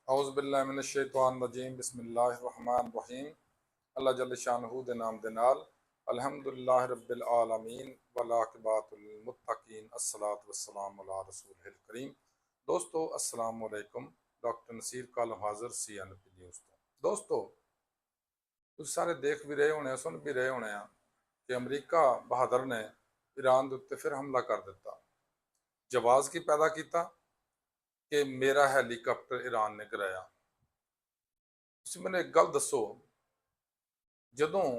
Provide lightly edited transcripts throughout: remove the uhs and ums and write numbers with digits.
औज़ुबिल्लाहिमिनश्शैतानिर्रजीम बिस्मिल्लाहिर्रहमानिर्रहीम। अल्लाह जल्ल शानहू दे नाम दे नाल अल्हम्दुलिल्लाहि रब्बिल आलमीन वल आक़िबतुल लिल मुत्तक़ीन अस्सलातु वस्सलामु अला रसूलिल करीम। दोस्तों अस्सलामु अलैकुम। डॉक्टर नसीर कालम हाज़िर CNP न्यूज़ तो। दोस्तों तुसीं सारे देख भी रहे होने सुन भी रहे होने कि अमरीका बहादुर ने ईरान दे उत्ते फिर हमला कर दिता। जवाब की पैदा किया कि मेरा हैलीकाप्टर ईरान ने गिराया। तुसीं मैनूं एक गल दसो, जदों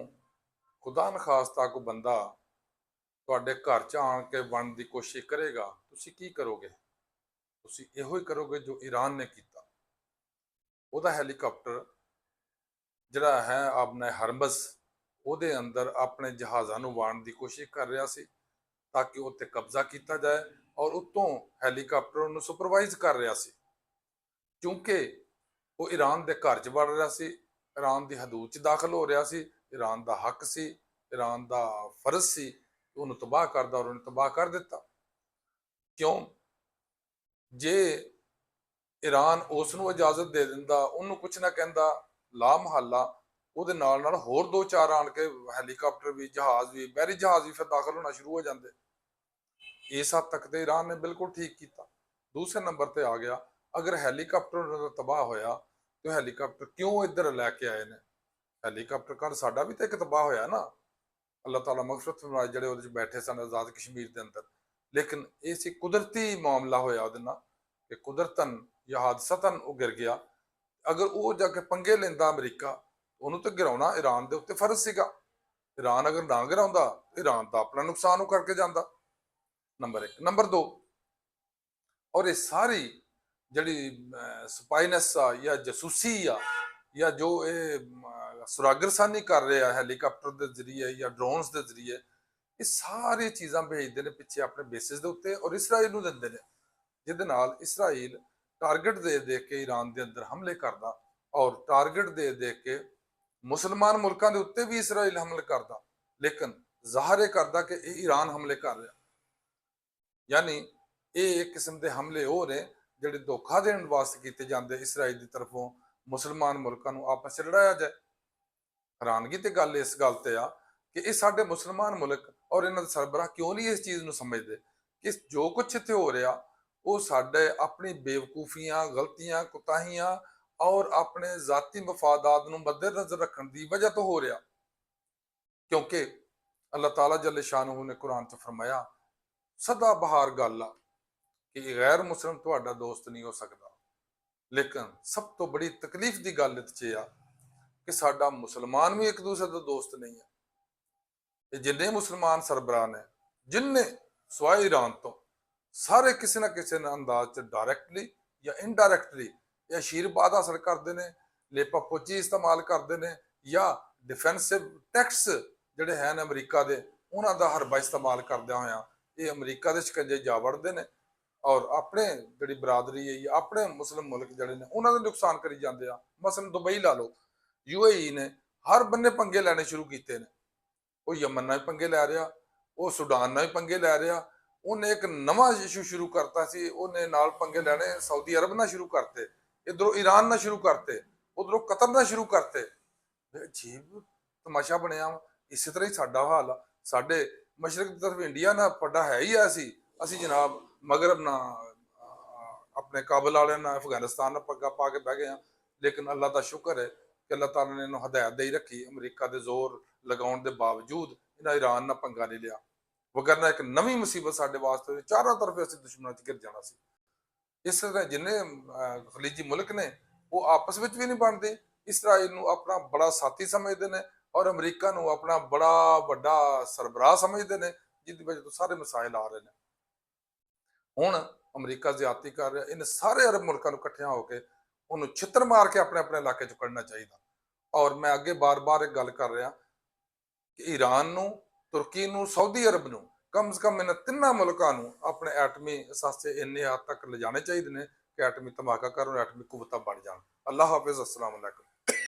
खुदा न खास्ता कोई बंदा तुहाडे घर च आण के बनन की कोशिश करेगा, तुसीं की करोगे? तुसीं इहो ही करोगे जो ईरान ने किया। ਉਹਦਾ हैलीकाप्टर ਜਿਹੜਾ है अपने हरमस ਉਹਦੇ अंदर अपने जहाज़ां ਨੂੰ ਵਾੜਨ ਦੀ कोशिश कर रहा सी ताकि उत्ते कब्जा किया जाए और उत्तों हैलीकाप्टर ਉਹਨੂੰ सुपरवाइज कर रहा सी क्योंकि वो ईरान के घर च वड़ रहा सी, ईरान की हदूद च दाखिल हो रहा सी। ईरान का हक सी, ईरान का फर्ज सी उन्होंने तबाह करदा और उन्हें तबाह कर दिता। क्यों? जे ईरान उसनूं इजाजत दे दिंदा, उन्होंने कुछ ना कहता, ला महला ਉਹਦੇ ਨਾਲ ਨਾਲ ਹੋਰ दो चार आण के हैलीकाप्टर भी जहाज़ भी बहरी जहाज़ भी फिर दाखिल होना शुरू हो जाते। इस हद तक तो ईरान ने बिल्कुल ठीक किया। दूसरे नंबर पर आ गया, अगर हैलीकाप्टर तबाह होया तो हैलीकाप्टर क्यों इधर लैके आए ने? हैलीकाप्टर घर साडा भी तो एक तबाह होया ना। अल्लाह ताला मगफरत फरमाए ਜਿਹੜੇ ਉਹਦੇ 'ਚ बैठे सन आज़ाद कश्मीर के अंदर। लेकिन ये कुदरती मामला होया ਉਹਦੇ ਨਾਲ कि कुदरतन या हादसतन वो गिर गया। अगर वो जाके पंगे लेंदा अमरीका, ਉਹਨੂੰ तो गिराउणा ईरान के उत्ते फर्ज सीगा। ईरान अगर ना गिराउंदा, ईरान का अपना नुकसान वो करके जाता। नंबर एक। नंबर दो, और ये सारी जड़ी स्पाइनस आ या जसूसी आ या जो ये सुरागरसानी कर रहे हैं हैलीकाप्टर के जरिए या ड्रोन्स के जरिए, ये सारी चीज़ां भेजते हैं पिछे अपने बेसिस के उत्ते और इसराइल नूं दिंदे ने, जिहदे नाल इसराइल टारगेट दे दे के ईरान के अंदर हमले करदा और टारगेट दे दे के मुसलमान मुल्कों के उत्ते भी इसराइल हमले करदा, लेकिन ज़ाहिर करदा कि ईरान हमले कर रहा। यानी ये एक किस्म के हमले हो रहे ਜਿਹੜੇ धोखा देने वास्ते किए जाते इसराइल की तरफों मुसलमान मुल्कों को आपस में लड़ाया जाए। हैरानगी की गल इस गल ते आ कि ये साडे मुसलमान मुल्क और इन्हों के सरबराह क्यों नहीं इस चीज़ को समझते कि जो कुछ इत्थे हो रहा वो साडे अपनी बेवकूफियां, गलतियां, कोताहियां और अपने जाती मफादात को मद्देनजर रखने की वजह तो हो रहा। क्योंकि अल्लाह ताला जल्ले शानहू ने कुरान च फरमाया, सदा बहार गल आ कि गैर मुसलम तुहाडा दोस्त नहीं हो सकता। लेकिन सब तो बड़ी तकलीफ की गल इत्थे आ कि साडा मुसलमान भी एक दूसरे का दोस्त नहीं है। ये जिन्ने मुसलमान सरबराह ने, जिन्ने सवाए ईरान तो, सारे किसी ना किसी अंदाज से डायरैक्टली या इनडायरैक्टली या आशीर्वाद हासिल करते हैं, लेपा पोची इस्तेमाल करते हैं या डिफेंसिव टैक्स जोड़े हैं अमरीका के उन्हों का हरबा इस्तेमाल करद होया ये अमरीका के शिकंजे जा वड़ते हैं और अपने जी बरादरी है या अपने मुस्लिम मुल्क जोड़े ने उन्होंने नुकसान करी जाते हैं। मसलन दुबई ला लो, UAE ने हर बन्ने पंगे लैने शुरू किए हैं। वो यमन ना भी पंगे लै रहा, वो सुडान ना भी पंगे लै रहा। उन्हें एक नवा इशू शुरू करता सी, उन्हें नाल पंगे लैने सऊदी अरब ना शुरू करते, इधरों ईरान ना शुरू करते, उधरों कतर ना शुरू करते। अजीब तमाशा बनया। इस तरह ही साडा हाल आ। साडे मशरक की तरफ इंडिया ना पड़ा है ही ऐसी, असी जनाब मगरब ना अपने काबल वाले ना अफगानिस्तान ना पग्गा पा के बह गए हैं। लेकिन अल्लाह का शुक्र है कि अल्लाह ताला ने इन्होंने हदायत दे रखी, अमरीका के जोर लगाने के बावजूद इन्हें ईरान ना पंगा नहीं लिया, वगरना एक नवी मुसीबत साडे वास्ते चारों तरफ असीं दुश्मनों च घिर जाना सी। इस तरह जिन्ने खलीजी मुल्क ने वो आपस में भी नहीं बनते, इसराइल नूं अपना बड़ा साथी समझते हैं और अमरीका नूं अपना बड़ा वड्डा सरबराह समझते हैं, जिसकी वजह तो सारे मसाइल आ रहे हैं। हुण अमरीका ज्यादती कर रहा, इन सारे अरब मुल्कों को इकट्ठिया होकर उन्होंने छित्र मार के अपने अपने इलाके चो कढ़ना चाहिए। और मैं अगे बार बार एक गल कर रहा कि ईरान नूं, तुर्की नूं, सऊदी अरब नूं कम से कम इन तिन्ना मुल्कों को अपने एटमी असासे इन्ने हद तक ले जाने चाहिए ने कि एटमी धमाका कर एटमी कुवतां बन जान। अल्लाह हाफिज़। अस्सलाम वालेकुम।